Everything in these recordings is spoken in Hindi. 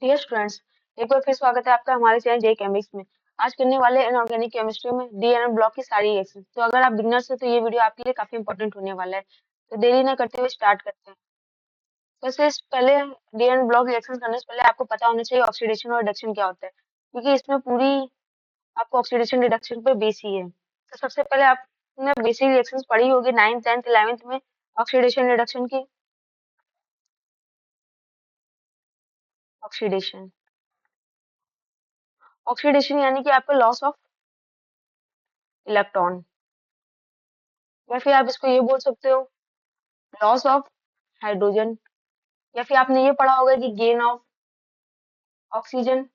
डियर स्टूडेंट्स, एक बार फिर स्वागत है आपका हमारे चैनल जे केमिक्स में। आज करने वाले इनऑर्गेनिक केमिस्ट्री में डीएनए ब्लॉक की सारी रिएक्शन। तो अगर आप बिगनर्स हैं तो ये वीडियो आपके लिए काफी इंपॉर्टेंट होने वाला है। तो देरी न करते हुए स्टार्ट करते हैं। वैसे इस पहले डीएनए ब्लॉक रिएक्शन करने से पहले आपको पता होना चाहिए ऑक्सीडेशन और रिडक्शन क्या होता है, क्योंकि इसमें पूरी आपको ऑक्सीडेशन रिडक्शन पे बेस ही है। तो सबसे पहले आपने बेसिक रिएक्शंस पढ़ी होगी 9th 10th 11th में ऑक्सीडेशन रिडक्शन की। ऑक्सीडेशन ऑक्सीडेशन यानी कि आपका लॉस ऑफ इलेक्ट्रॉन, या फिर आप इसको ये बोल सकते हो लॉस ऑफ हाइड्रोजन, या फिर आपने ये पढ़ा होगा कि गेन ऑफ ऑक्सीजन।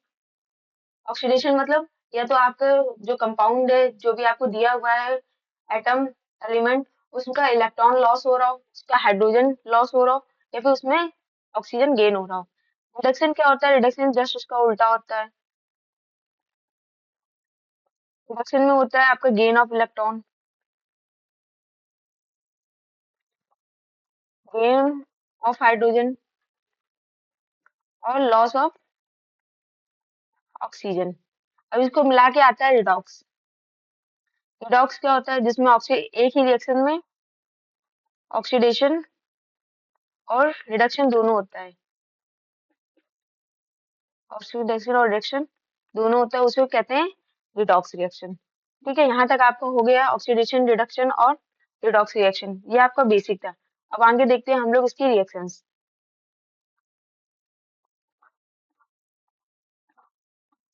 ऑक्सीडेशन मतलब या तो आपका जो कंपाउंड है, जो भी आपको दिया हुआ है एटम एलिमेंट, उसका इलेक्ट्रॉन लॉस हो रहा हो, उसका हाइड्रोजन लॉस हो रहा हो, या फिर उसमें ऑक्सीजन गेन हो रहा हो। रिडक्शन क्या होता है? रिडक्शन जस्ट उसका उल्टा होता है। रिडक्शन में होता है आपका gain of electron, gain of hydrogen और लॉस ऑफ ऑक्सीजन। अब इसको मिला के आता है रिडॉक्स। रिडॉक्स क्या होता है? जिसमें एक ही रिएक्शन में ऑक्सीडेशन और रिडक्शन दोनों होता है। ऑक्सीडेशन और रिडक्शन दोनों होता है, उसको कहते हैं रिडॉक्स रिएक्शन। ठीक है, यहाँ तक आपका हो गया ऑक्सीडेशन, रिडक्शन और रिडॉक्स रिएक्शन। ये आपका बेसिक था। अब आगे देखते हैं हम लोग इसकी रिएक्शंस।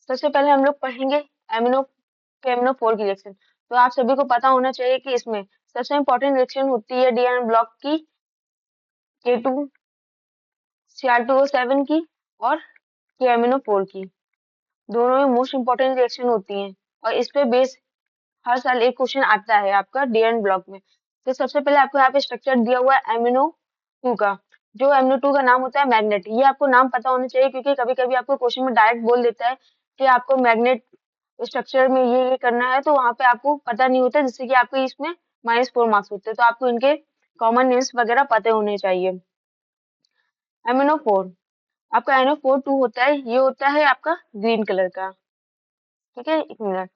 सबसे पहले हम लोग पढ़ेंगे एमिनो केमिनोफोर की रिएक्शन। तो आप सभी को पता होना चाहिए कि इसमें सबसे इंपॉर्टेंट रिएक्शन होती है डीएनए ब्लॉक की K2 Cr2O7 की और केमिनोफोर की। दोनों में मोस्ट इंपॉर्टेंट रिएक्शन होती हैं और इस पे बेस हर साल एक क्वेश्चन आता है आपका डीएनए ब्लॉक में। तो सबसे पहले आपको यहाँ पे स्ट्रक्चर दिया हुआ है एमिनो टू का। जो एमिनो टू का नाम होता है मैग्नेट। ये आपको नाम पता होना चाहिए, क्योंकि कभी कभी आपको क्वेश्चन में डायरेक्ट बोल देता है कि आपको मैग्नेट स्ट्रक्चर में ये करना है, तो वहां पे आपको पता नहीं होता, जिससे कि आपको इसमें -4 मार्क्स होते हैं। तो आपको इनके कॉमन नेम्स वगैरह पते होने चाहिए। एमिनो फोर, आपका NO4 2 होता है, ये होता है आपका ग्रीन कलर का। ठीक है, एक मिनट।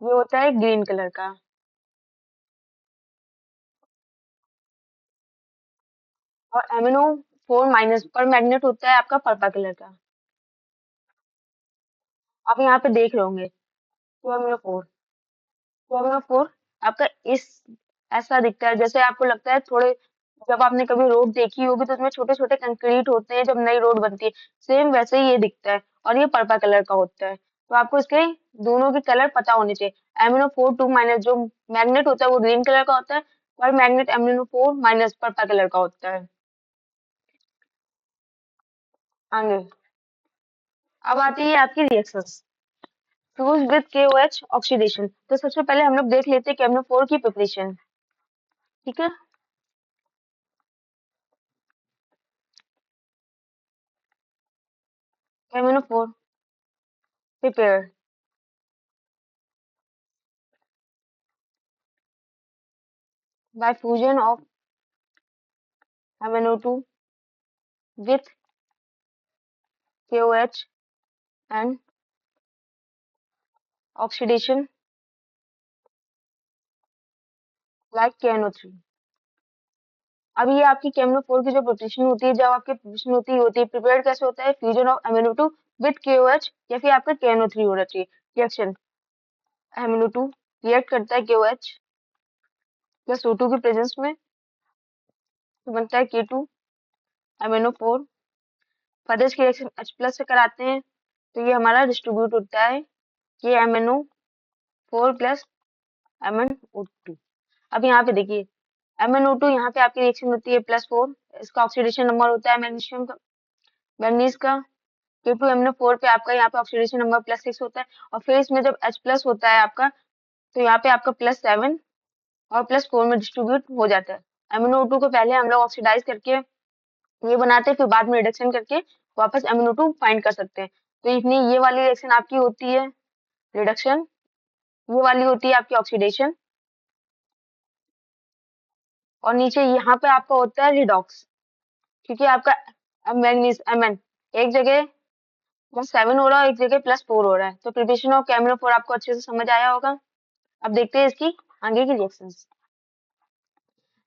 ये होता है ग्रीन कलर का। और MnO4- पर मैग्नेट होता है आपका पर्पल कलर का। आप यहाँ पे देख रहे होंगे 2 MnO4। 2 MnO4 आपका इस ऐसा दिखता है, जैसे आपको लगता है थोड़े, जब आपने कभी रोड देखी होगी तो उसमें छोटे छोटे कंक्रीट होते हैं जब नई रोड बनती है, सेम वैसे ही ये दिखता है और ये पर्पल कलर का होता है। तो आपको इसके दोनों के कलर पता होने चाहिए। MnO4 2- जो मैग्नेट होता है वो ग्रीन कलर का होता है, और मैग्नेट MnO4- पर्पल कलर का होता है। आगे अब आती है आपकी reactions. Fuse with KOH oxidation. तो सबसे पहले हम लोग देख लेते हैं केमिनो4 की प्रिपरेशन। ठीक है, केमिनो4 prepare by fusion of MnO2 with KOH and oxidation like KNO3। अब ये आपकी केमिनो4 की जो प्रिपरेशन होती है, जब आपकी प्रिपरेशन होती है प्रिपेयर्ड कैसे होता है? Fusion of MnO2 with KOH, या फिर आपका KNO3 होना चाहिए। रिएक्शन MnO2 रिएक्ट करता है KOH प्लस O2 की प्रेजेंस में, तो बनता है K2MnO4। फर्दर इसकी रिएक्शन H+ से कराते हैं, तो ये हमारा डिस्ट्रीब्यूट होता है KMnO4 प्लस MnO2। अब यहाँ पे देखिए MnO2, यहाँ पे आपकी रिएक्शन होती है +4। इसका ऑक्सीडेशन नंबर होता है मैग्नीशियम का, मैग्नीज का। K2MnO4 पे आपका यहाँ पे ऑक्सीडेशन नंबर +6 होता है। और फिर इसमें जब H+ होता है आपका, तो यहाँ पे आपका +7 और +4 में डिस्ट्रीब्यूट हो जाता है। MnO2 को पहले हम लोग ऑक्सीडाइज करके ये बनाते हैं, फिर बाद में रिडक्शन करके वापस MnO2 फाइंड कर सकते हैं। तो इतनी ये वाली रिएक्शन आपकी होती है रिडक्शन, ये वाली होती है आपकी ऑक्सीडेशन। और नीचे यहाँ पे आपका होता है रिडॉक्स, क्योंकि आपका मैग्नीज Mn एक जगह +7 हो रहा है, एक जगह +4 हो रहा है। तो प्रिपरेशन ऑफ KMnO4 आपको अच्छे से समझ आया होगा। अब देखते हैं इसकी आगे की रिएक्शंस।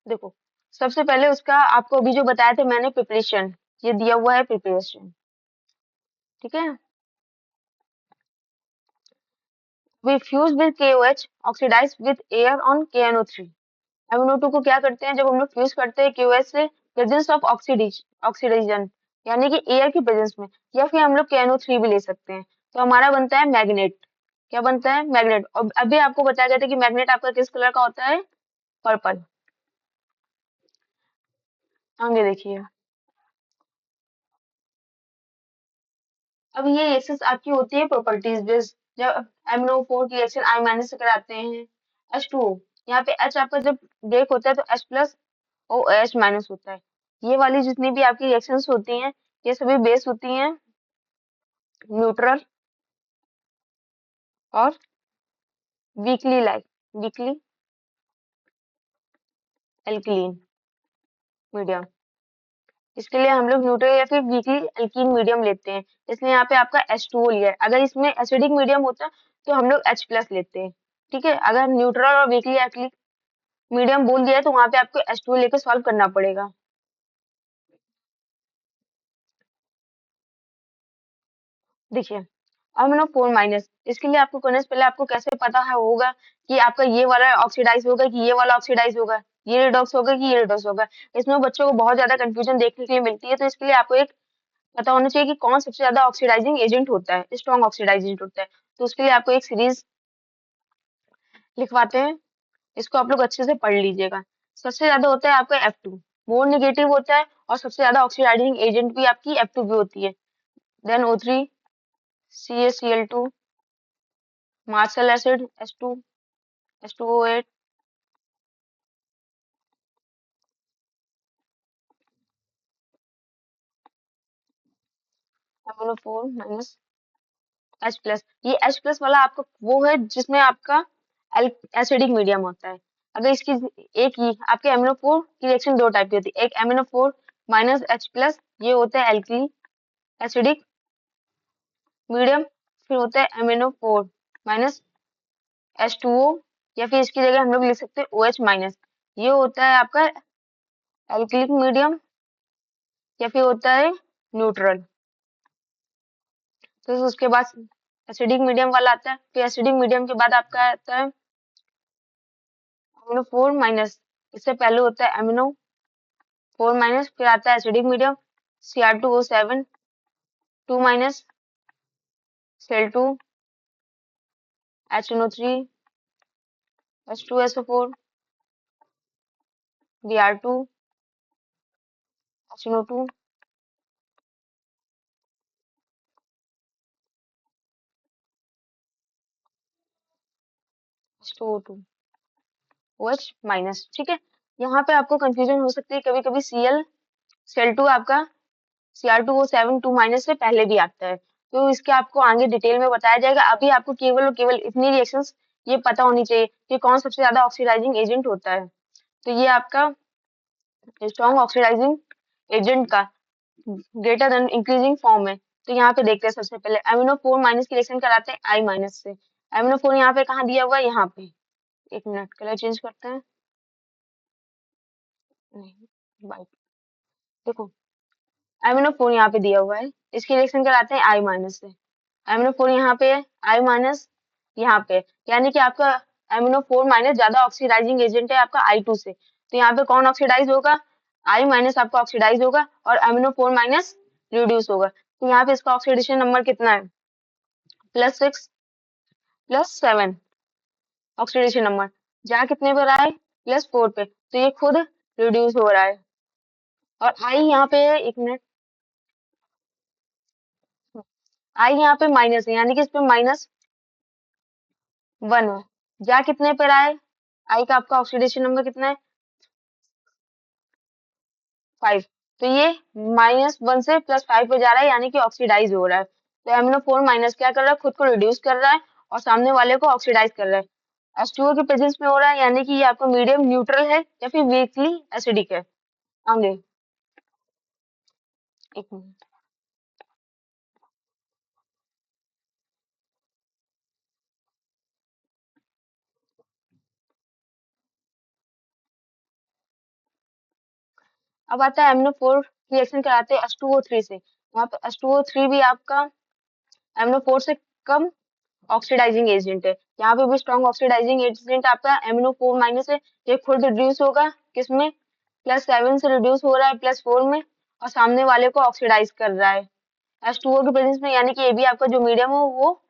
देखो, सबसे पहले उसका आपको अभी जो बताया था मैंने प्रिपरेशन, ये दिया हुआ है प्रिपरेशन, ठीक है। We fuse with KOH, oxidize with air on KNO3। MnO2 को क्या करते हैं, जब हम लोग फ्यूज करते हैं KOH से, प्रेजेंस ऑफ ऑक्सीडेशन यानी कि एयर की प्रेजेंस में, या फिर हम लोग KNO3 भी ले सकते हैं, तो हमारा बनता है मैग्नेट। क्या बनता है? मैग्नेट। और अभी आपको बताया गया था कि मैग्नेट आपका किस कलर का होता है? पर्पल। आगे देखिए, अब ये रिएक्शंस आपकी होती है प्रॉपर्टीज बेस्ड। जब MnO4 की रिएक्शन I- से कराते हैं, H2O, यहाँ पे H आपका जब ब्रेक होता है तो H+ OH- होता है। ये वाली जितनी भी आपकी रिएक्शंस होती हैं, ये सभी बेस होती हैं न्यूट्रल और वीकली एल्किलीन मीडियम। इसके लिए हम लोग न्यूट्रल या फिर वीकली एल्कीन मीडियम लेते हैं, इसलिए यहाँ पे आपका H2O लिया है। अगर इसमें एसिडिक मीडियम होता तो हम लोग H+ लेते हैं, ठीक है। अगर न्यूट्रल और वीकली एल्कीन मीडियम बोल दिया है तो वहां पे आपको H2O लेकर सॉल्व करना पड़ेगा। देखिए, MnO4-, इसके लिए आपको करने से पहले आपको कैसे पता है होगा कि आपका ये वाला ऑक्सीडाइज होगा कि ये वाला ऑक्सीडाइज होगा, ये रिडॉक्स होगा कि ये रिडॉक्स होगा। इसमें बच्चों को बहुत ज्यादा कंफ्यूजन देखने के लिए मिलती है, तो इसके लिए आपको एक पता होना चाहिए कि कौन सबसे ज्यादा ऑक्सीडाइजिंग एजेंट होता है, स्ट्रॉन्ग ऑक्सीडाइजिंग एजेंट होता है। तो उसके लिए आपको एक सीरीज लिखवाते हैं, इसको आप लोग अच्छे से पढ़ लीजिएगा। सबसे ज्यादा होता है आपका F2, मोर नेगेटिव होता है, और सबसे ज्यादा ऑक्सीडाइजिंग एजेंट भी आपकी F2 भी होती है। Then O3 CaCl2, Marshall acid H2 H2O8, MnO4-, H+। ये H+ वाला आपका वो है जिसमें आपका एसिडिक मीडियम होता है। अगर इसकी एक ही आपके MnO4 की रिएक्शन दो टाइप की होती है, एक MnO4-H+, ये होता है एल्कली एसिडिक मीडियम, फिर होता है MnO4-H2O, या फिर इसकी जगह हम लोग लिख सकते हैं OH-, ये होता है आपका एल्कलिक मीडियम, या फिर होता है न्यूट्रल। तो उसके बाद एसिडिक मीडियम वाला आता है, फिर एसिडिक मीडियम के बाद आपका आता है MnO4-, इससे पहले होता है MnO4-, फिर आता है acidic medium Cr2O7 2-, Cl2 HNO3 H2SO4 Br2 HNO2 H2O2 OH-, ठीक है। यहाँ पे आपको कंफ्यूजन हो सकती है कभी कभी, Cl2 आपका Cr2O7 2- से पहले भी आता है, तो इसके आपको आगे डिटेल में बताया जाएगा। अभी आपको केवल और केवल इतनी रिएक्शंस ये पता होनी चाहिए कि कौन सबसे ज्यादा ऑक्सीडाइजिंग एजेंट होता है। तो ये आपका स्ट्रॉन्ग ऑक्सीडाइजिंग एजेंट का ग्रेटर देन इंक्रीजिंग फॉर्म है। तो यहाँ पे देखते हैं, सबसे पहले MnO4- की रिएक्शन कराते हैं I- से। MnO4 यहाँ पे कहाँ दिया हुआ है? यहाँ पे। एक मिनट, कलर चेंज करते हैं। नहीं, वाइट। देखो, MnO4 यहाँ पे दिया हुआ है, इसकी रिएक्शन कराते हैं I- से। MnO4 यहाँ पे है, I- यहाँ पे, यानी कि आपका MnO4- ज्यादा ऑक्सीडाइजिंग एजेंट है आपका I2 से। तो यहाँ पे कौन ऑक्सीडाइज होगा? I- आपका ऑक्सीडाइज होगा और MnO4- रिड्यूस होगा। तो यहाँ पे इसका ऑक्सीडेशन नंबर कितना है? +6 +7 ऑक्सीडेशन नंबर। जहाँ कितने पे रहा है? +4 पे, तो ये खुद रिड्यूस हो रहा है। और I यहाँ पे, एक मिनट, I यहाँ पे माइनस है, यानी कि इस पे -1 है। जा कितने पे रहा है? I का आपका ऑक्सीडेशन नंबर कितना है? 5। तो ये -1 से +5 पे जा रहा है, यानी कि ऑक्सीडाइज हो रहा है। तो MnO4- क्या कर रहा है? खुद को रिड्यूस कर रहा है और सामने वाले को ऑक्सीडाइज कर रहा है। H2O के प्रेजेंस में हो रहा है, यानी कि ये आपका मीडियम न्यूट्रल है या फिर वीकली एसिडिक है। आगे एक मिनट। अब आता है MnO4 रिएक्शन कराते हैं H2O3 से। वहां पे H2O3 भी आपका MnO4 से कम ऑक्सीडाइजिंग एजेंट है। यहाँ पे भी स्ट्रॉन्ग ऑक्सीडाइजिंग एजेंट आपका MnO4 माइनस है। ये खुद रिड्यूस होगा किसमें, +7 से रिड्यूस हो रहा है +4 में, और सामने वाले को ऑक्सीडाइज कर रहा है H2O के प्रेजेंस में, यानी कि ये भी आपका जो मीडियम है वो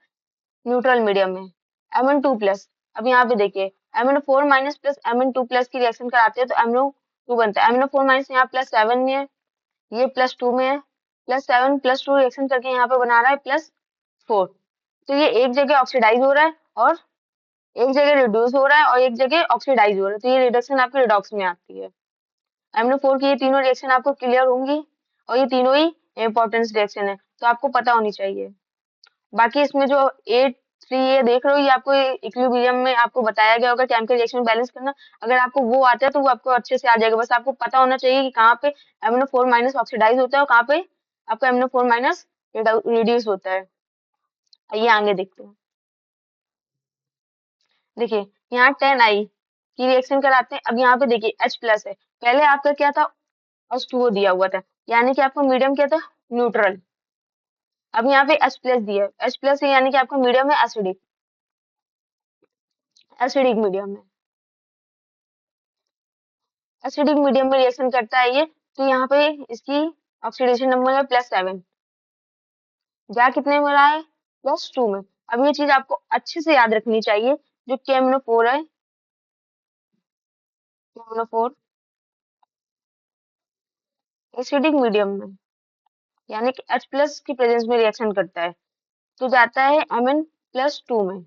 न्यूट्रल मीडियम है। Mn2 प्लस, अब यहाँ पे देखिए MnO4 minus plus Mn2 plus की रिएक्शन कराते हैं तो MnO2 बनता है। MnO4 माइनस यहाँ +7 में है, ये +2 में है, +7 +2 रिएक्शन करके यहाँ पे बना रहा है +4। तो ये एक जगह ऑक्सीडाइज हो रहा है और एक जगह रिड्यूस हो रहा है और एक जगह ऑक्सीडाइज हो रहा है, तो ये रिडक्शन आपकी रिडॉक्स में आती है। MnO4 की ये तीनों रिएक्शन आपको क्लियर होंगी और ये तीनों ही इंपॉर्टेंस रिएक्शन है, तो आपको पता होनी चाहिए। बाकी इसमें जो 8 3 ये देख रहे हो, ये आपको इक्विलिब्रियम में आपको बताया गया होगा केमिकल रिएक्शन बैलेंस करना। अगर आपको वो आता है तो वो आपको अच्छे से आ जाएगा, बस आपको पता होना चाहिए कि कहाँ पे MnO4 माइनस ऑक्सीडाइज होता है और कहाँ पे आपका MnO4 माइनस रिड्यूस होता है। आइए आगे देखते हैं। देखिए यहाँ 10I की रिएक्शन कराते हैं। अब यहाँ पे देखिए H प्लस है, पहले आपका क्या था, H2O दिया हुआ था, यानी कि आपका मीडियम क्या था, न्यूट्रल। अब यहाँ पे H प्लस दिया है, H प्लस है यानी कि आपका मीडियम है एसिडिक, एसिडिक मीडियम है, एसिडिक मीडियम में रिएक्शन करता है ये। तो यहाँ पे इसकी ऑक्सीडेशन नंबर है +7, जा कितने में रहा है, +2 में। अब ये चीज आपको अच्छे से याद रखनी चाहिए, जो KMnO4 है, KMnO4 एसिडिक मीडियम में यानी कि H प्लस की प्रेजेंस में रिएक्शन करता है तो जाता है Mn+2 में,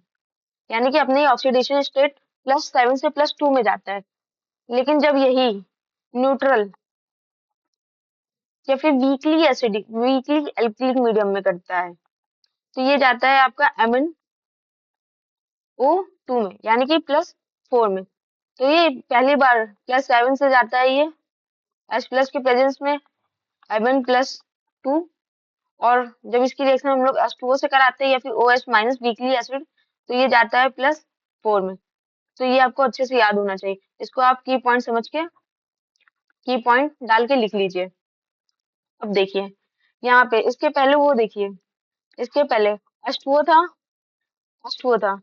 यानी कि अपने ऑक्सीडेशन स्टेट +7 से +2 में जाता है। लेकिन जब यही न्यूट्रल या फिर वीकली एसिडिक, वीकली एल्किलिक मीडियम में करता है तो ये जाता है आपका MnO2 में, यानी कि +4 में। तो ये पहली बार +7 से जाता है ये H प्लस के प्रेजेंस में Mn+2, और जब इसकी रिएक्शन हम लोग H2O से कराते हैं या फिर OH माइनस वीकली एसिड तो ये जाता है +4 में। तो ये आपको अच्छे से याद होना चाहिए, इसको आप की पॉइंट समझ के की पॉइंट डाल के लिख लीजिए। अब देखिए यहाँ पे इसके पहले वो देखिए, इसके पहले H2O था, H2O था,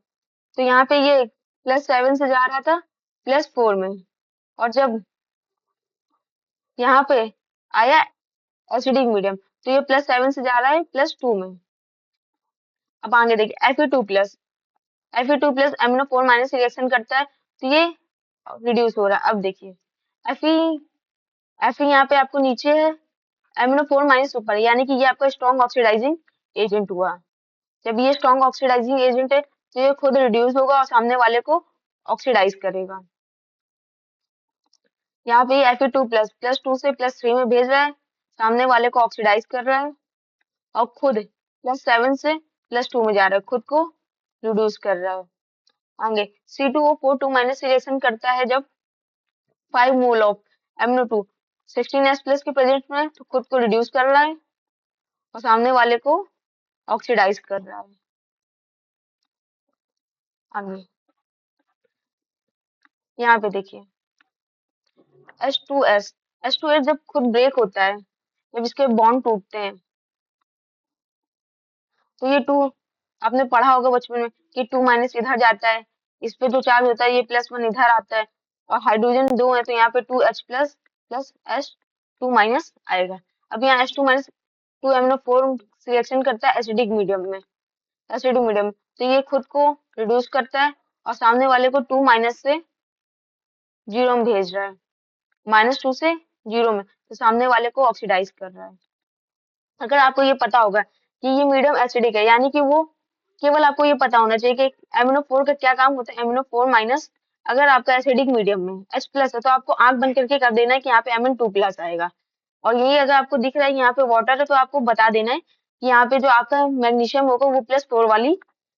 तो यहाँ पे ये +7 से जा रहा था +4 में, और जब यहाँ पे आया एसिडिक मीडियम तो ये +7 से जा रहा है +2 में। अब आगे देखिए Fe2+ MnO4 माइनस रिएक्शन करता है तो ये रिड्यूस हो रहा है। अब देखिए Fe यहाँ पे आपको नीचे है, MnO4 माइनस ऊपर, यानी कि ये आपका स्ट्रॉन्ग ऑक्सीडाइजिंग एजेंट हुआ। जब ये स्ट्रॉन्ग ऑक्सीडाइजिंग एजेंट है तो ये खुद रिड्यूस होगा और सामने वाले को ऑक्सीडाइज करेगा। यहाँ पे Fe2+ +2 से +3 में भेज रहा है, सामने वाले को ऑक्सीडाइज कर रहा है और खुद +7 से +2 में जा रहा है, खुद को रिड्यूस कर रहा है। आगे C2O4 माइनस रिएक्शन करता है जब 5 मोल ऑफ MnO2 16S+ के प्रेजेंस में तो खुद को रिड्यूस कर रहा है और सामने वाले को ऑक्सीडाइज कर रहा है। आगे यहाँ पे देखिए H2S जब खुद ब्रेक होता है, जब इसके बॉन्ड टूटते हैं तो ये 2 आपने पढ़ा होगा बचपन में कि 2 माइनस इधर जाता है, इस पे जो चार्ज होता है ये +1 इधर आता है, और हाइड्रोजन 2 है तो यहाँ पे 2H plus plus H2 minus आएगा। अब यहाँ H2 माइनस 2 MnO4 रिएक्शन करता है एसिडिक मीडियम में, एसिडिक मीडियम तो ये खुद को रिड्यूस करता है और सामने वाले को 2 माइनस से 0 में भेज रहा है, -2 से 0 में, तो सामने वाले को ऑक्सीडाइज कर रहा है। अगर आपको ये पता होगा कि ये मीडियम एसिडिक है, यानी कि वो केवल आपको ये पता होना चाहिए कि MnO4 का क्या काम होता है, MnO4 माइनस। अगर आपका एसिडिक मीडियम में H प्लस है तो आपको आंख बंद करके कर देना है कि यहाँ पे Mn2+ आएगा, और यही अगर आपको दिख रहा है यहाँ पे वाटर है तो आपको बता देना है कि यहाँ पे जो आपका मैग्नीशियम होगा वो +4 वाली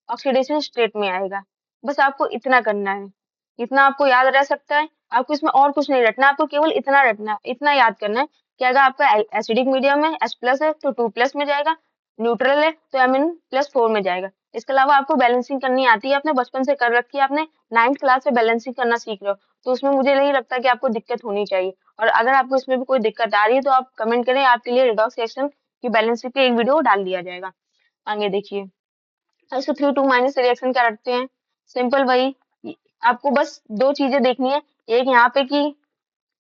ऑक्सीडेशन स्टेट में आएगा। बस आपको इतना करना है, इतना आपको याद रह सकता है। आपको इसमें और कुछ नहीं रटना, आपको केवल इतना रटना है, इतना याद करना है कि अगर आपका एसिडिक मीडियम है H प्लस है तो 2 प्लस में जाएगा, न्यूट्रल है तो Mn प्लस 4 में जाएगा। इसके अलावा आपको बैलेंसिंग करनी आती है, आपने बचपन से कर रखी है, आपने 9th क्लास में बैलेंसिंग करना सीख रहे हो, तो उसमें मुझे नहीं लगता कि आपको दिक्कत होनी चाहिए। और अगर आपको इसमें भी कोई दिक्कत आ रही है तो आप कमेंट करें, आपके लिए रिडॉक्स रिएक्शन की बैलेंसिंग पे एक वीडियो डाल दिया जाएगा। आगे देखिए, इसको 3 2 रिएक्शन क्या रखते हैं, सिंपल वही। आपको बस दो चीजें देखनी है, एक यहाँ पे कि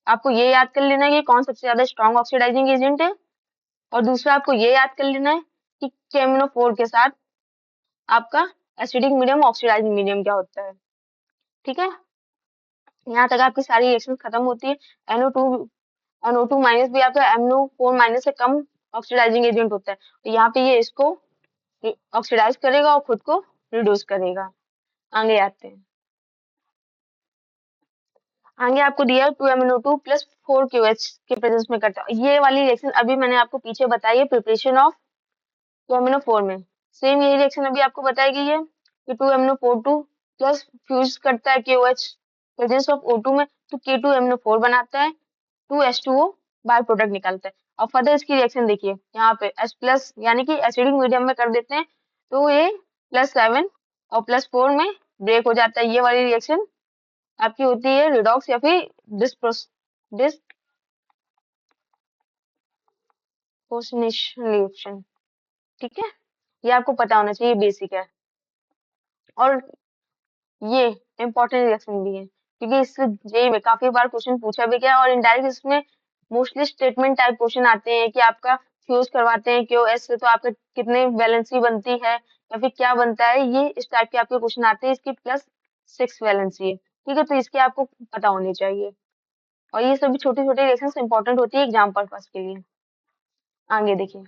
आपको ये याद कर लेना है कि कौन सबसे ज्यादा स्ट्रॉन्ग ऑक्सीडाइजिंग एजेंट है, और दूसरा आपको ये याद कर लेना है कि केमिनोफोर के साथ आपका एसिडिक मीडियम ऑक्सीडाइजिंग मीडियम क्या होता है। ठीक है, यहाँ तक आपकी सारी रिएक्शन खत्म होती है। NO2 NO2 माइनस भी आपका MnO4 माइनस से कम ऑक्सीडाइजिंग एजेंट होता है, तो यहाँ पे ये इसको ऑक्सीडाइज करेगा और खुद को रिड्यूस करेगा। आगे आते हैं, आगे आपको दिया है 2MnO2 प्लस 4QH के प्रेजेंस में करता है। ये वाली रिएक्शन अभी मैंने आपको पीछे बताई है प्रिपरेशन ऑफ 2MnO4 में, सेम यही रिएक्शन अभी आपको बताई गई है कि 2MnO4 प्लस फ्यूज करता है KOH प्रेजेंस ऑफ O2 में, तो K2MnO4 बनाता है, 2H2O बाय प्रोडक्ट निकालता है। और फर्दर इसकी रिएक्शन देखिए, यहाँ पे H प्लस यानी कि एसिडिक मीडियम में कर देते हैं, तो ये +7 और +4 में ब्रेक हो जाता है। ये वाली रिएक्शन आपकी होती है रिडॉक्स या फिर डिस्प्रोपोर्शनेशन रिएक्शन। ठीक है, ये आपको पता होना चाहिए, बेसिक है। और ये इंपॉर्टेंट रिएक्शन भी है, क्योंकि इससे जेई में काफी बार क्वेश्चन पूछा भी गया, और इनडायरेक्ट इसमें मोस्टली स्टेटमेंट टाइप क्वेश्चन आते हैं कि आपका फ्यूज करवाते हैं क्यूएस से तो आपका कितने वैलेंसी बनती है या फिर क्या बनता है, ये इस टाइप के आपके क्वेश्चन आते हैं। इसकी +6 वैलेंसी है। ठीक है, तो इसके आपको पता होनी चाहिए, और ये सभी छोटी छोटी रिएक्शंस इंपॉर्टेंट होती है एग्जाम पर्पस के लिए। आगे देखिए,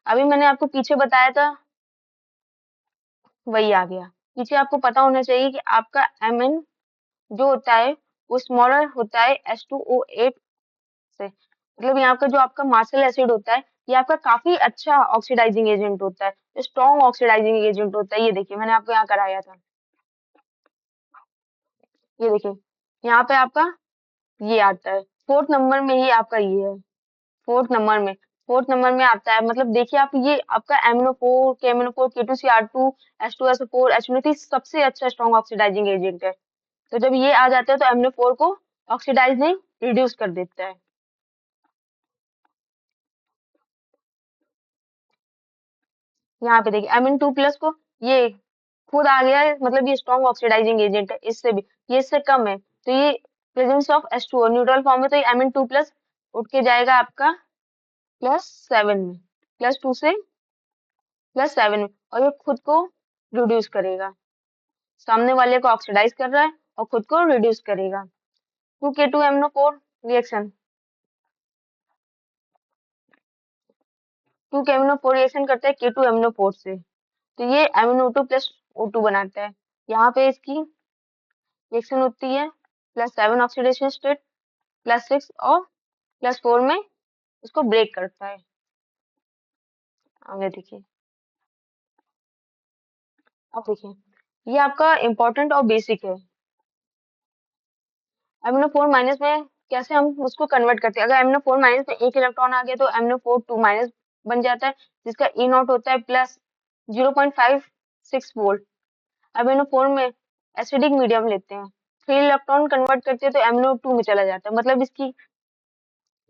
अभी मैंने आपको पीछे बताया था, वही आ गया। पीछे आपको पता होना चाहिए कि आपका Mn जो होता है वो स्मॉलर होता है H2O8 से, मतलब यहाँ का जो आपका मार्शल एसिड होता है, ये आपका काफी अच्छा ऑक्सीडाइजिंग एजेंट होता है, स्ट्रॉन्ग ऑक्सीडाइजिंग एजेंट होता है। ये देखिए, मैंने आपको यहाँ कराया था, ये देखिए, यहाँ पे आपका ये आता है 4th नंबर में ही, आपका ये है 4th नंबर में, 4th नंबर में आता है। मतलब देखिए आप, ये आपका MnO4 KMnO4 K2Cr2 H2SO4 H3 सबसे अच्छा स्ट्रॉन्ग ऑक्सीडाइजिंग एजेंट है। तो जब ये आ जाता है तो MnO4 को ऑक्सीडाइज नहीं, रिड्यूस कर देता है। यहाँ पे देखिए Mn2 प्लस को ये खुद आ गया है, मतलब ये स्ट्रॉन्ग ऑक्सीडाइजिंग एजेंट है, इससे भी ये इससे कम है, तो ये presence of H2O neutral form में, तो ये Mn2 प्लस उठ के जाएगा आपका +7 में, +2 से +7 में, और ये खुद को रिड्यूस करेगा, सामने वाले को ऑक्सीडाइज कर रहा है और खुद को रिड्यूस करेगा। 2K2MnO4 रिएक्शन, 2KMnO4 रिएक्शन करता है K2MnO4 से, तो ये MnO2 प्लस O2 बनाता है। यहाँ पे इसकी रिएक्शन होती है +7 ऑक्सीडेशन स्टेट, +6 और +4 में इसको ब्रेक करता है। आगे देखिए, अब देखिए, ये आपका इम्पोर्टेंट और बेसिक है। MnO4 माइनस में कैसे हम उसको कन्वर्ट करते हैं, अगर MnO4 माइनस में एक इलेक्ट्रॉन आ गया तो MnO4 2 माइनस बन जाता है, जिसका ई नॉट होता है +0.56 वोल्ट। MnO4 में एसिडिक मीडियम लेते हैं, 3 इलेक्ट्रॉन कन्वर्ट करते हैं तो MnO2 में चला जाता है, मतलब इसकी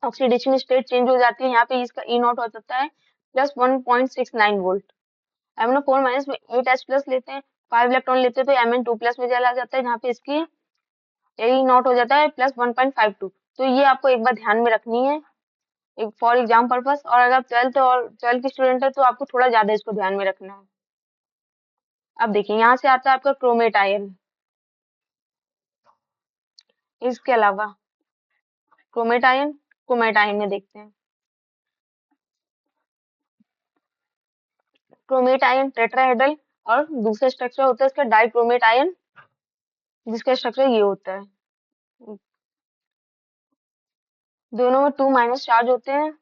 ऑक्सीडेशन स्टेट चेंज हो जाती है। यहाँ पे इसका ई नॉट हो जाता है +1.69 वोल्ट। MnO4 माइनस में 8H प्लस लेते हैं, 5 इलेक्ट्रॉन लेते हैं तो Mn2 प्लस में चला जाता है, जहाँ पे इसकी ए नॉट हो जाता है +1.52। तो ये आपको एक बार ध्यान में रखनी है, एक फॉर एग्जाम पर्पस, और अगर आप 12th की स्टूडेंट है तो आपको थोड़ा ज्यादा इसको ध्यान में रखना है। अब देखिए, यहाँ से आता है आपका क्रोमेट आयन। इसके अलावा क्रोमेट आयन में देखते हैं, क्रोमेट आयन टेट्राहेड्रल, और दूसरा स्ट्रक्चर होता है इसका डाइक्रोमेट आयन, जिसका स्ट्रक्चर ये होता है। दोनों में 2 माइनस चार्ज होते हैं,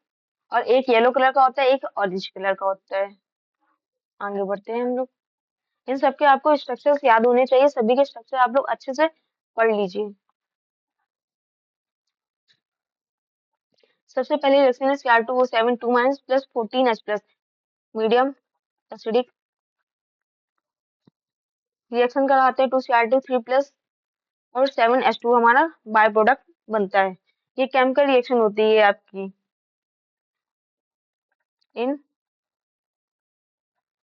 और एक येलो कलर का होता है, एक ऑरेंज कलर का होता है। आगे बढ़ते हैं हम लोग, इन सबके आपको स्ट्रक्चर्स याद होने चाहिए, सभी के स्ट्रक्चर आप लोग अच्छे से पढ़ लीजिए। सबसे पहले रिएक्शन है Cr2O7 2- plus 14H+, medium acidic reaction कराते हैं 2Cr2 3+ और 7H2 हमारा बाय प्रोडक्ट बनता है। ये केमिकल रिएक्शन होती है आपकी in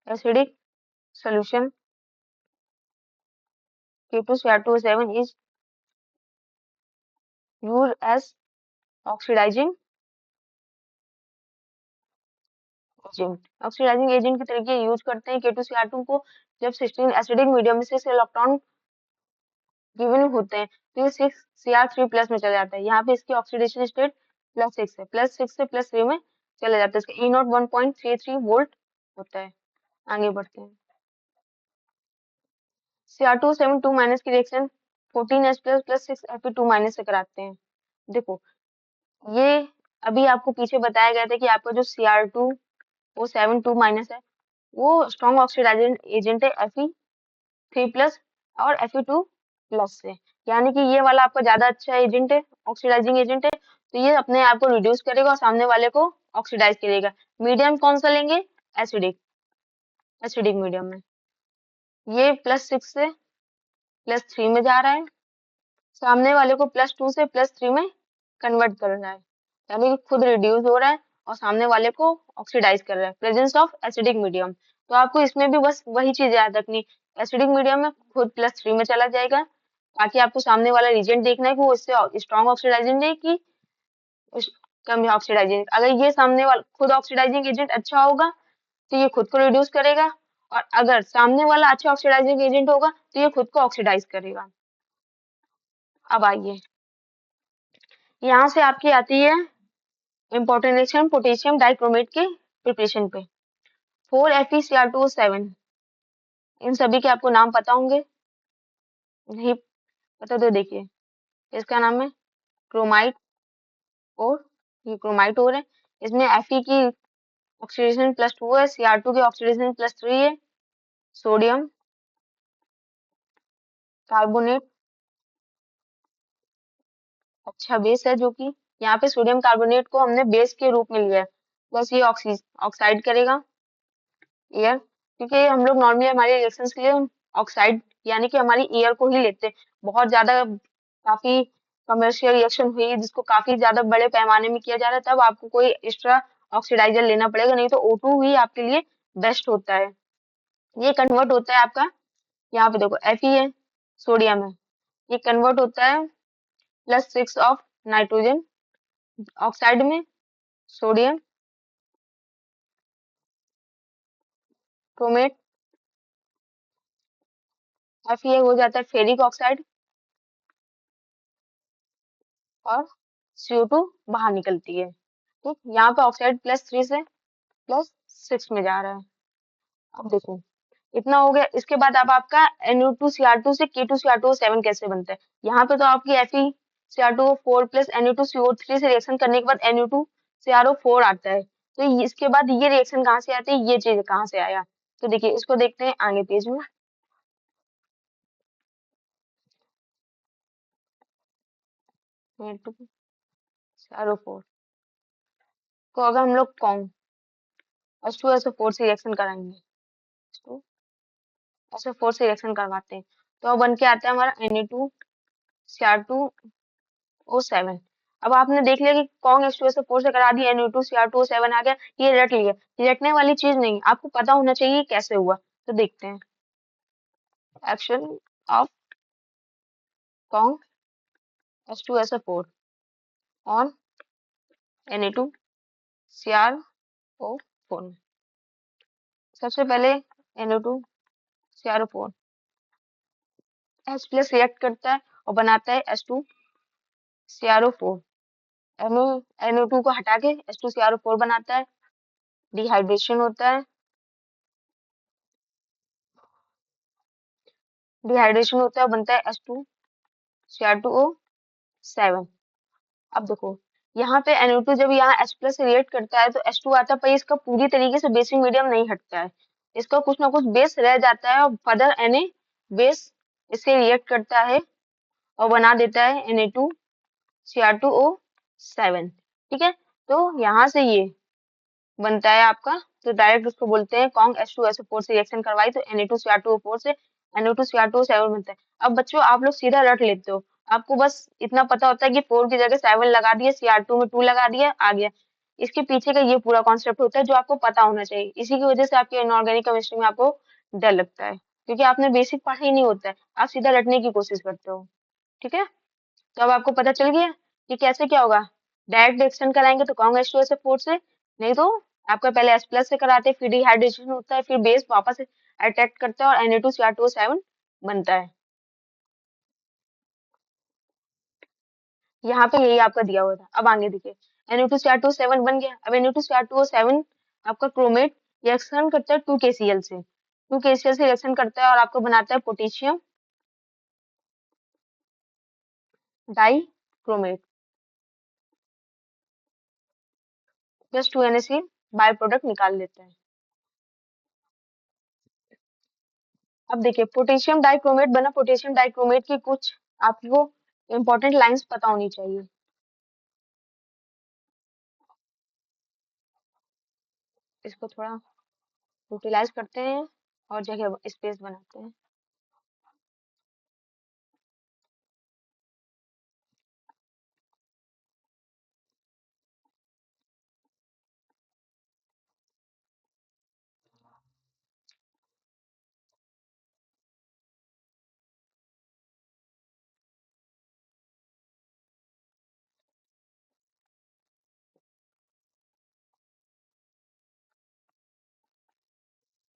acidic solution. K2Cr2O7 is used as oxidizing agent. Oxidizing agent के तरीके यूज करते हैं K2Cr2 को जब 16 एसिडिक मीडियम में 6 इलेक्ट्रॉन गिवन होते हैं तो ये 6Cr3+ में चला जाता है। यहाँ पे इसकी ऑक्सीडेशन स्टेट +6 है, +6 से +3 में चला जाता है। इसका E0 1.33 वोल्ट होता है। आगे बढ़ते हैं। Cr2O7 2- की रिएक्शन 14H+ प्लस 6Fe2- से कराते हैं। देखो ये अभी आपको पीछे बताया गया था कि आपका जो Cr2O7 2- है वो स्ट्रॉन्ग ऑक्सीडाइजिंग एजेंट है Fe3+ और Fe2+ से, यानी कि ये वाला आपका ज्यादा अच्छा एजेंट है, ऑक्सीडाइजिंग एजेंट है, तो ये अपने आप को रिड्यूस करेगा और सामने वाले को ऑक्सीडाइज करेगा। मीडियम कौन सा लेंगे? एसिडिक, एसिडिक मीडियम में ये +6 से +3 में जा रहा है, सामने वाले को +2 से +3 में कन्वर्ट कर रहा है, यानी कि खुद रिड्यूस हो रहा है और सामने वाले को ऑक्सीडाइज कर रहा है। प्रेजेंस ऑफ एसिडिक मीडियम, तो आपको इसमें भी बस वही चीज याद रखनी, एसिडिक मीडियम में खुद +3 में चला जाएगा, ताकि आपको सामने वाला रीजेंट देखना है कि वो इससे स्ट्रॉन्ग ऑक्सीडाइजिंग है कि कम ऑक्सीडाइजिंग। अगर ये सामने वाला खुद ऑक्सीडाइजिंग एजेंट अच्छा होगा तो ये खुद को रिड्यूस करेगा, और अगर सामने वाला अच्छा ऑक्सीडाइजिंग एजेंट होगा तो ये खुद को ऑक्सीडाइज करेगा। अब आइए, यहाँ से आपकी आती है इंपॉर्टेंट रिएक्शन पोटेशियम डाइक्रोमेट के प्रिपरेशन पे। 4FeCr2O7, इन सभी के आपको नाम पता होंगे, नहीं पता तो देखिए, इसका नाम है क्रोमाइट और ये क्रोमाइट और है, इसमें Fe की ऑक्सीडेशन +2 है, Cr2 की ऑक्सीडेशन +3 है, सोडियम कार्बोनेट अच्छा बेस है, जो कि यहाँ पे सोडियम कार्बोनेट को हमने बेस के रूप में लिया है, प्लस ये ऑक्साइड करेगा एयर, क्योंकि हम लोग नॉर्मली हमारे रिएक्शंस के लिए ऑक्साइड यानी कि हमारी एयर को ही लेते हैं। बहुत ज्यादा काफी कमर्शियल रिएक्शन हुई जिसको काफी ज्यादा बड़े पैमाने में किया जा रहा है, तब आपको कोई एक्स्ट्रा ऑक्सीडाइजर लेना पड़ेगा, नहीं तो O2 ही आपके लिए बेस्ट होता है। ये कन्वर्ट होता है आपका, यहाँ पे देखो Fe है, सोडियम है, ये कन्वर्ट होता है +6 ऑफ नाइट्रोजन ऑक्साइड में सोडियम क्रोमेट, Fe हो जाता है फेरिक ऑक्साइड और CO2 बाहर निकलती है। ठीक, यहाँ पे ऑक्साइड +3 से +6 में जा रहा है। अब देखो इतना हो गया, इसके बाद अब आपका NO2Cr2 से K2Cr2O7 कैसे बनता है। यहाँ पे तो आपकी FeCr2O4 प्लस NO2CO3 से रिएक्शन करने के बाद NO2CrO4 आता है, तो इसके बाद ये रिएक्शन कहाँ से आती है, ये चीज कहाँ से आया, तो देखिए इसको देखते हैं आगे पेज में। NO2CrO4 को अगर हम लोग कौन H2SO4 से रिएक्शन कराएंगे, SO4 से रिएक्शन करवाते हैं, तो अब बन के आता है हमारा Na2Cr2O7। अब आपने देख लिया कि कौन H2SO4 से करा दिया, Na2Cr2O7 आ गया, ये रट लिया, ये रटने वाली चीज नहीं, आपको पता होना चाहिए कैसे हुआ। तो देखते हैं एक्शन ऑफ कौन H2SO4 ऑन Na2Cr O4 में। सबसे पहले Na2Cr O4 H+ रिएक्ट करता है और बनाता है H2CrO4, NO2 को हटा के H2CrO4 बनाता है, डिहाइड्रेशन होता है, डिहाइड्रेशन होता है, बनता है H2Cr2O7। अब देखो यहाँ पे NO2 जब यहाँ H+ से रिएक्ट करता है तो H2 आता है, पर इसका पूरी तरीके से बेसिक मीडियम नहीं हटता है, इसका कुछ ना कुछ बेस रह जाता है और फर्दर Na बेस इससे रिएक्ट करता है और बना देता है Na2Cr2O7। ठीक है, तो यहाँ से ये बनता है आपका, तो डायरेक्ट उसको बोलते हैं कॉन्ग H2SO4 से रिएक्शन करवाई तो Na2Cr2O4 से Na2Cr2O7 बनता है। अब बच्चों आप लोग सीधा रट लेते हो, आपको बस इतना पता होता है कि 4 की जगह 7 लगा दिए, Cr2 में 2 लगा दिया, आ गया। इसके पीछे का ये पूरा कॉन्सेप्ट होता है जो आपको पता होना चाहिए। इसी की वजह से आपके इनऑर्गेनिक केमिस्ट्री में आपको डर लगता है, क्योंकि आपने बेसिक पढ़ा ही नहीं होता है, आप सीधा रटने की कोशिश करते हो। ठीक है, तो अब आपको पता चल गया कि कैसे क्या होगा। डायरेक्ट रिएक्शन कराएंगे तो कॉन्ग H2SO4 से, नहीं तो आपका पहले H+ से कराते हैं, फिर डिहाइड्रेशन होता है, फिर बेस वापस अट्रैक्ट करता है और Na2Cr2O7 बनता है। यहाँ पे यही आपका दिया हुआ था। अब आगे देखिए, Na2Cr2O7 बन गया। अब Na2Cr2O7 आपका क्रोमेट रिएक्शन करता है 2KCl से, 2KCl से रिएक्शन करता है और आपको बनाता है potassium dichromate plus 2NaCl, by product निकाल लेते हैं। अब देखिए पोटेशियम डाइक्रोमेट बना, पोटेशियम डाइक्रोमेट की कुछ आपको इंपॉर्टेंट लाइंस पता होनी चाहिए। इसको थोड़ा यूटिलाइज करते हैं और जगह स्पेस बनाते हैं।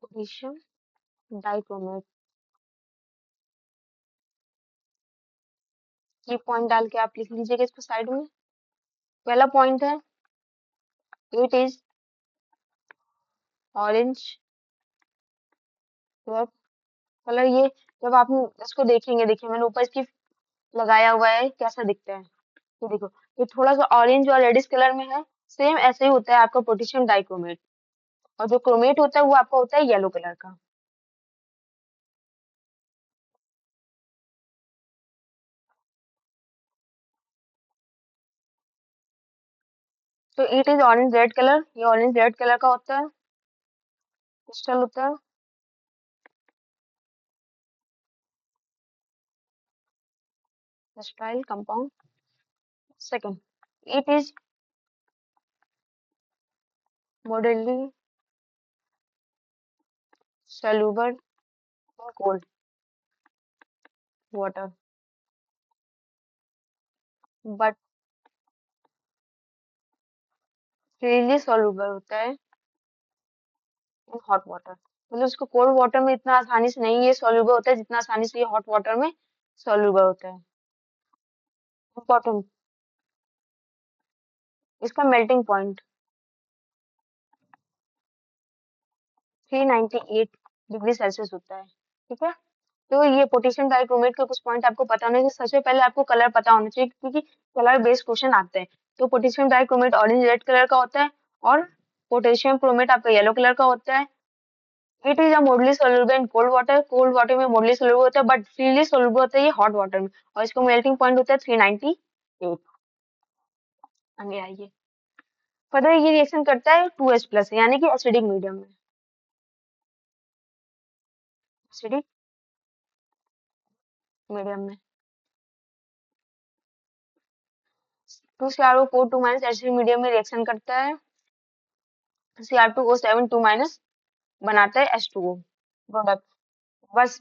पोटेशियम डाइक्रोमेट ये पॉइंट डाल के आप लिख लीजिएगा इसको साइड में। पहला पॉइंट है इट इज ऑरेंज कलर। ये जब आप इसको देखेंगे, देखिए मैंने ऊपर इसकी लगाया हुआ है, कैसा दिखता है। तो देखो ये थोड़ा सा ऑरेंज और रेडिश कलर में है, सेम ऐसे ही होता है आपका पोटेशियम डाइक्रोमेट। और जो क्रोमेट होता है वो आपका होता है येलो कलर का। तो it is orange red colour, ये ऑरेंज रेड कलर का होता है, क्रिस्टल होता है। Style compound. Second, it is moderately soluble in cold water but freely soluble होता है इन हॉट वाटर। मतलब इसको कोल्ड वाटर में इतना आसानी से नहीं ये soluble होता है जितना आसानी से ये हॉट वाटर में soluble होता है। इम्पोर्टेंट, इसका मेल्टिंग पॉइंट 398 डिग्री सेल्सियस होता है। ठीक है, तो ये पोटेशियम डाइक्रोमेट के कुछ पॉइंट आपको पता होने चाहिए। सबसे पहले आपको कलर पता होना चाहिए, क्योंकि कलर बेस्ड क्वेश्चन आते हैं। तो potassium dichromate orange red colour का होता है और पोटेशियम क्रोमेट आपका येलो कलर का होता है। इट इज अ मोडली soluble in cold water, cold water में मोडली सोल्यूबल होता है बट फ्रीली सोल्यूबल होता है ये हॉट वाटर में, और इसका मेल्टिंग पॉइंट होता है 398। आगे आइए, फर्दर ये रिएक्शन करता है 2H+ यानी कि एसिडिक मीडियम में, एसिडिक मीडियम में 2CrO4 2- एसिडिक मीडियम में रिएक्शन करता है, Cr2O7 2- बनाता है H2O प्रोडक्ट। बस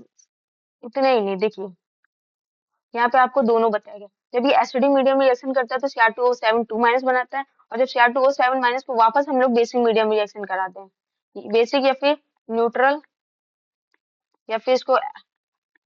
इतने ही नहीं, देखिए यहाँ पे आपको दोनों बताया गया। जब ये एसिडिक मीडियम में रिएक्शन करता है तो Cr2O7 2- बनाता है, और जब Cr2O7- को वापस हम लोग बेसिक मीडियम में रिएक्शन कराते हैं, बेसिक या फिर न्यूट्रल या फिर इसको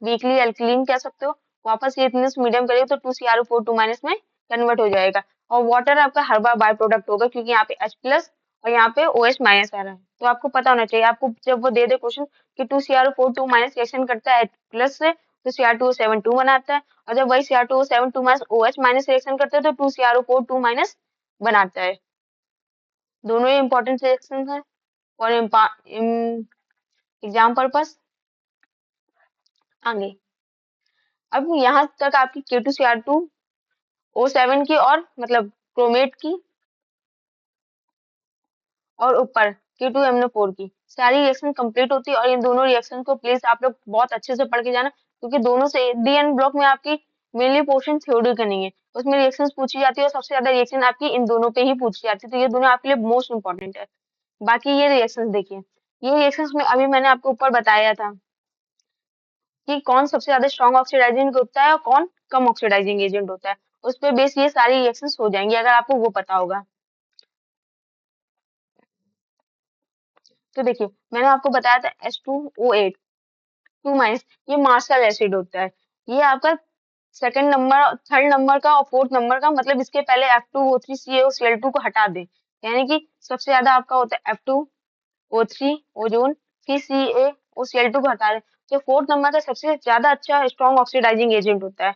वीकली एल्कलीन कह सकते हो। वापस ये इतने मीडियम करेगा तो 2CrO4 2- में कन्वर्ट हो जाएगा, और वाटर आपका हर बार बाय प्रोडक्ट होगा, क्योंकि यहाँ पे H+ और यहाँ पे OH- आ रहा है। तो आपको पता होना चाहिए, आपको जब वो दे दे क्वेश्चन कि 2CrO4 2- रिएक्शन करता है H+ से तो Cr2O7 2 बनाता है, और जब वही Cr2O7 2- OH- रिएक्शन करता है तो 2CrO4 2- बनाता है। दोनों ही इंपॉर्टेंट रिएक्शन है और एग्जाम पर्पस। आगे अब यहाँ तक आपकी K2Cr2O7 की और मतलब क्रोमेट की, और ऊपर K2MnO4 की सारी रिएक्शन कंप्लीट होती है। और इन दोनों रिएक्शन को प्लीज आप लोग बहुत अच्छे से पढ़ के जाना, क्योंकि दोनों से डी एन ब्लॉक में आपकी मेनली पोर्शन थ्योरी का नहीं है, उसमें रिएक्शंस पूछी जाती है और सबसे ज्यादा रिएक्शन आपकी इन दोनों पे ही पूछी जाती है, तो ये दोनों आपके लिए मोस्ट इंपॉर्टेंट है। बाकी ये रिएक्शंस देखिए, ये रिएक्शंस में अभी मैंने आपको ऊपर बताया था कि कौन सबसे ज्यादा स्ट्रॉन्ग ऑक्सीडाइजिंग होता है और कौन कम ऑक्सीडाइजिंग एजेंट होता है, उस पे बेस ये सारी रिएक्शंस हो जाएंगी अगर आपको वो पता होगा। तो देखिए मैंने आपको बताया था H2O8 टू माइनस, ये मार्शल एसिड होता है। ये आपका सेकंड नंबर, थर्ड नंबर का और फोर्थ नंबर का, मतलब इसके पहले F2O3CaOCl2 को हटा दें, यानी कि सबसे ज्यादा आपका होता है F2O3 ओजोन, फिर CaOCl2 को हटा दें, तो फोर्थ नंबर का सबसे ज्यादा अच्छा स्ट्रॉन्ग ऑक्सीडाइजिंग एजेंट होता है।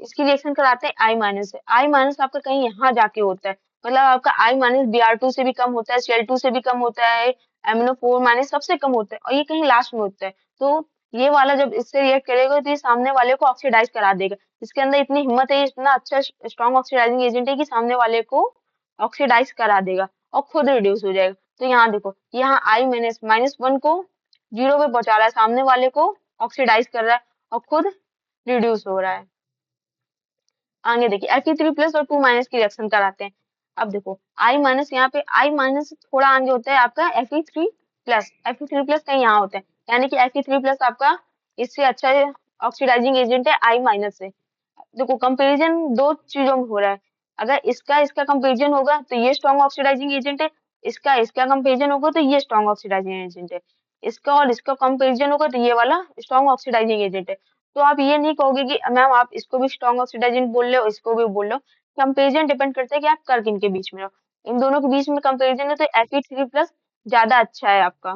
इसकी रिएक्शन कराते हैं आई माइनस से। आई माइनस आपका कहीं यहाँ जाके होता है, मतलब आपका आई माइनस Br2 से भी कम होता है, Cl2 से भी कम होता है, MnO4 माइनस सबसे कम होता है, और ये कहीं लास्ट में होता है। तो ये वाला जब इससे रिएक्ट करेगा तो ये सामने वाले को ऑक्सीडाइज करा देगा। इसके अंदर इतनी हिम्मत है, इतना अच्छा स्ट्रॉन्ग ऑक्सीडाइजिंग एजेंट है कि सामने वाले को ऑक्सीडाइज करा देगा और खुद रिड्यूस हो जाएगा। तो यहाँ देखो, यहाँ आई माइनस -1 को 0 पे पहुंचा रहा है, सामने वाले को ऑक्सीडाइज कर रहा है और खुद रिड्यूस हो रहा है। आगे देखिए Fe3+ और 2 माइनस की रिएक्शन कराते हैं। अब देखो I माइनस, यहाँ पे I माइनस थोड़ा आगे होता है आपका Fe3+। Fe3+ का यहाँ होता है, यानी कि Fe3+ आपका इससे अच्छा ऑक्सीडाइजिंग एजेंट है I माइनस से। देखो कंपैरिजन दो चीजों में हो रहा है, अगर इसका इसका कंपैरिजन होगा तो ये स्ट्रॉन्ग ऑक्सीडाइजिंग एजेंट है, इसका इसका कंपैरिजन होगा तो ये स्ट्रॉन्ग ऑक्सीडाइजिंग एजेंट है, इसका और इसका कंपैरिजन होगा तो ये वाला स्ट्रॉन्ग ऑक्सीडाइजिंग एजेंट है। तो आप ये नहीं कहोगे कि मैम आप इसको भी स्ट्रॉन्ग ऑक्सीडाइजिंग बोल रहे हो, इसको भी बोल रहे हो। कंपैरिजन डिपेंड करता है कि आप कर किन के बीच में हो। इन दोनों के बीच में कंपैरिजन है तो Fe3+ ज्यादा अच्छा है आपका,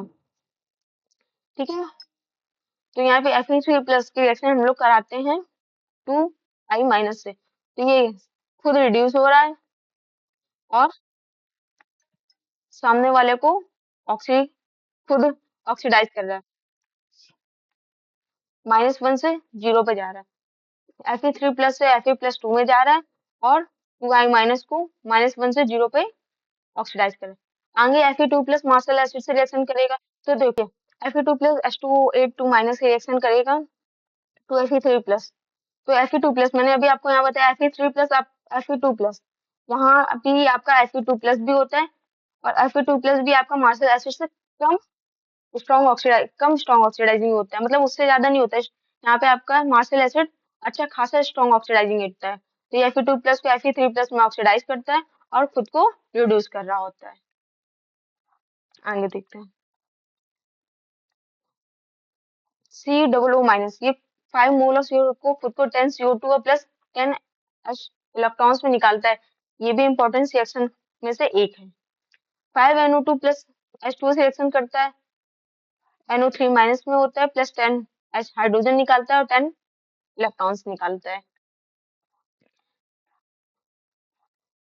ठीक है। तो यहाँ पे Fe3+ की रिएक्शन हम लोग कराते हैं 2I माइनस से, तो ये खुद रिड्यूस हो रहा है और सामने वाले को ऑक्सी खुद ऑक्सीडाइज कर रहा है, -1 से 0 पे जा रहा है। Fe3+ से Fe+2 में जा रहा है और 2I माइनस को -1 से 0 पे ऑक्सीडाइज कर रहा है। आगे Fe2+ मार्शल एसिड से रिएक्शन करेगा, तो देखिए Fe2+ H2O8 2 माइनस से रिएक्शन करेगा तो Fe3+, तो Fe2+ मैंने अभी आपको यहाँ बताया Fe3+ आप Fe2+, यहाँ भी आपका Fe2+ भी होता है और Fe2+ भी आपका मार्शल एसिड से कम स्ट्रॉन्ग ऑक्सीडाइजिंग होता है, मतलब उससे ज्यादा नहीं होता है। यहाँ पे आपका मार्शल एसिड अच्छा खासा स्ट्रॉन्ग ऑक्सीडाइजिंग होता है, तो ये Fe2+ को Fe3+ में ऑक्सीडाइज करता है और खुद को रिड्यूस कर रहा होता है। आगे देखते हैं CO ये 5 मोल ऑफ CO को खुद को 10 CO2 प्लस 10 इलेक्ट्रॉन्स में निकालता है, ये भी इंपॉर्टेंट रिएक्शन में से एक है। 5 NO2 प्लस H2 से रिएक्शन करता है, NO3 माइनस में होता है, प्लस 10 H हाइड्रोजन निकालता है और 10 इलेक्ट्रॉन्स निकालता है।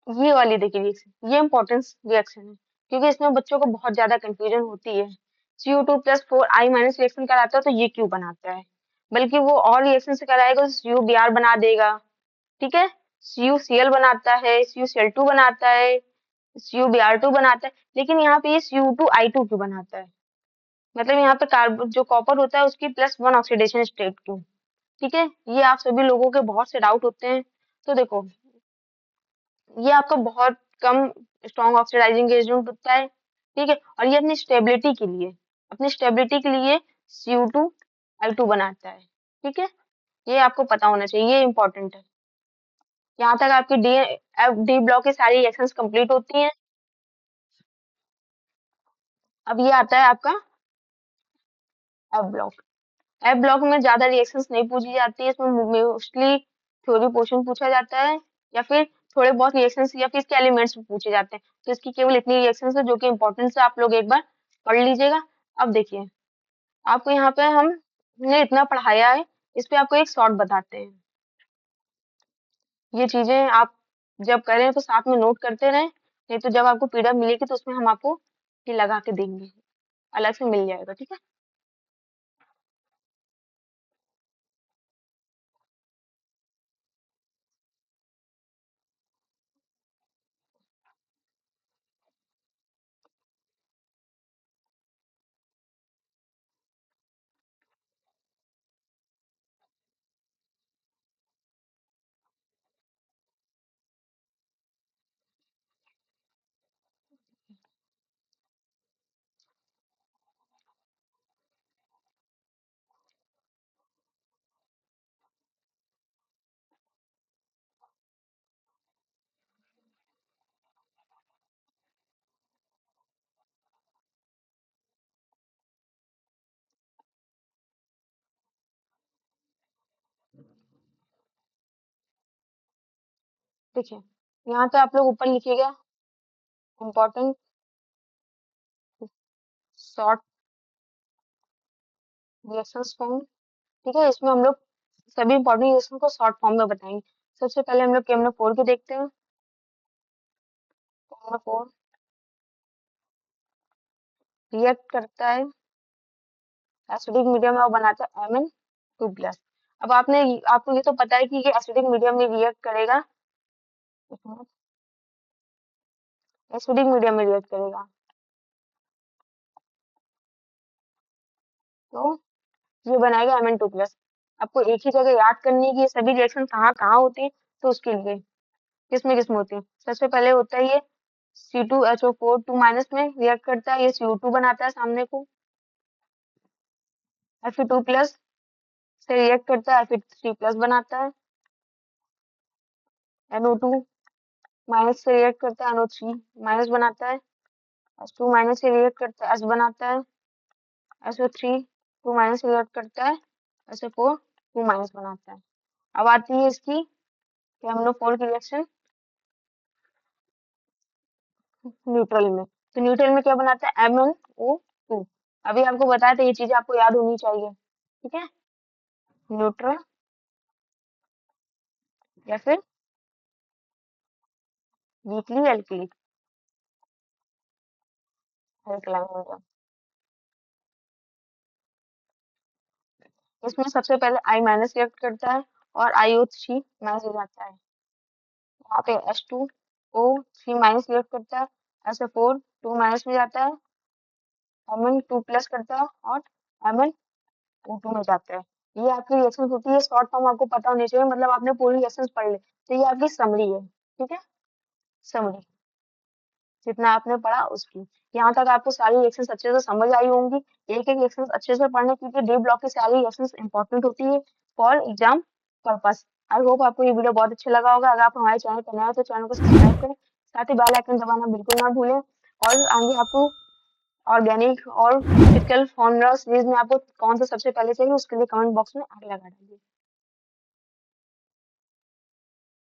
ये वाली देखिए रिएक्शन, ये इंपॉर्टेंस रिएक्शन है, क्योंकि इसमें बच्चों को बहुत ज्यादा कंफ्यूजन होती है। CO2 plus 4I minus reaction कराता है तो ये क्यों बनाता है, बल्कि वो और रिएक्शन से कराएगा तो CuBr बना देगा, ठीक है। CuCl बनाता है, CuCl2 बनाता है, CuBr2 बनाता है, लेकिन यहाँ पे ये Cu2I2 क्यों बनाता है, मतलब यहाँ पे कार्बन जो कॉपर होता है उसकी +1 ऑक्सीडेशन स्टेट क्यों, ठीक है। ये आप सभी लोगों के बहुत से डाउट होते हैं। तो देखो ये आपका बहुत कम स्ट्रॉन्ग ऑक्सीडाइजिंग एजेंट होता है, ठीक है, और ये अपनी स्टेबिलिटी के लिए Cu2I2 बनाता है, ठीक है। ये आपको पता होना चाहिए, ये इंपॉर्टेंट है। यहाँ तक आपकी डी ब्लॉक की सारी रिएक्शंस कंप्लीट होती हैं। अब ये आता है आपका एफ ब्लॉक। एफ ब्लॉक में ज्यादा रिएक्शंस नहीं पूछी जाती है, इसमें मोस्टली थ्योरी पोर्शन पूछा जाता है या फिर थोड़े बहुत रिएक्शंस या फिर इसके एलिमेंट्स पूछे जाते हैं, तो इसकी केवल इतनी रिएक्शंस है जो कि इंपॉर्टेंट है, आप लोग एक बार पढ़ लीजिएगा। अब देखिए आपको यहाँ पे हमने इतना पढ़ाया है, इस पे आपको एक शॉर्ट बताते हैं। ये चीजें आप जब करें तो साथ में नोट करते रहें, नहीं तो जब आपको पीडीएफ मिलेगी तो उसमें हम आपको ये लगा के देंगे, अलग से मिल जाएगा, ठीक है। देखिए, यहाँ पे आप लोग ऊपर लिखिएगा इम्पोर्टेंट शॉर्ट रिएक्शंस फॉर्म। ठीक है, इसमें हम लोग सभी इम्पोर्टेंट रिएक्शन को शॉर्ट फॉर्म में बताएंगे। सबसे पहले हम लोग KMnO4 को देखते हैं। KMnO4 रिएक्ट करता है एसिडिक मीडियम में और बनाता है Mn2+। अब आपको ये तो पता है कि ये एसिडिक मीडियम में रिएक्ट करेगा, एसिडिक मीडियम में रिएक्ट करेगा, तो ये बनाएगा Mn2+। आपको एक ही जगह याद करनी है कि ये सभी रिएक्शन कहाँ कहाँ होते हैं, तो उसके लिए किसमें किसमें होती है। सबसे पहले होता है ये C2HO4 2- में रिएक्ट करता है, ये CO2 बनाता है सामने को। Fe2+ से रिएक्ट करता है, Fe3+ बनाता है। NO2- से रिएक्ट करता है, NO3- बनाता है। H2- से रिएक्ट करता है, H बनाता है। SO3 2- से रिएक्ट करता है, SO4 2- बनाता है। अब आती है इसकी KMnO4 की रिएक्शन न्यूट्रल में। तो न्यूट्रल में क्या बनाता है, MnO2। अभी आपको बताया था, ये चीजें आपको याद होनी चाहिए। ठीक है, न्यूट्रल या फिर वीकली एल्किलिक एल्कलाइन मीडियम। इसमें सबसे पहले I- रिएक्ट करता है और IO3- हो जाता है। यहाँ पे H2O3- रिएक्ट करता है, SO4 2- में जाता है, Mn2+ करता है और Mn O2 में जाता है। ये आपकी रिएक्शन होती है, शॉर्ट फॉर्म आपको पता होनी चाहिए, मतलब आपने पूरी रिएक्शंस पढ़ ली। तो ये आपकी समरी है। ठीक है, समरी जितना आपने पढ़ा उसकी। यहाँ तक आपको सारी रिएक्शंस अच्छे से समझ आई होंगी। एक एक रिएक्शंस अच्छे से पढ़ने, क्योंकि डी ब्लॉक की सारी रिएक्शंस इंपॉर्टेंट होती है for exam purpose. I hope आपको ये वीडियो बहुत अच्छा लगा होगा। अगर आप हमारे चैनल पर नए हो तो चैनल को सब्सक्राइब करें, साथ ही बेल आइकन दबाना बिल्कुल ना भूलें। और आगे आपको ऑर्गेनिक और फिजिकल फॉर्मूला सीरीज में आपको कौन सा सबसे पहले चाहिए, उसके लिए कमेंट बॉक्स में आगे लगा दीजिए।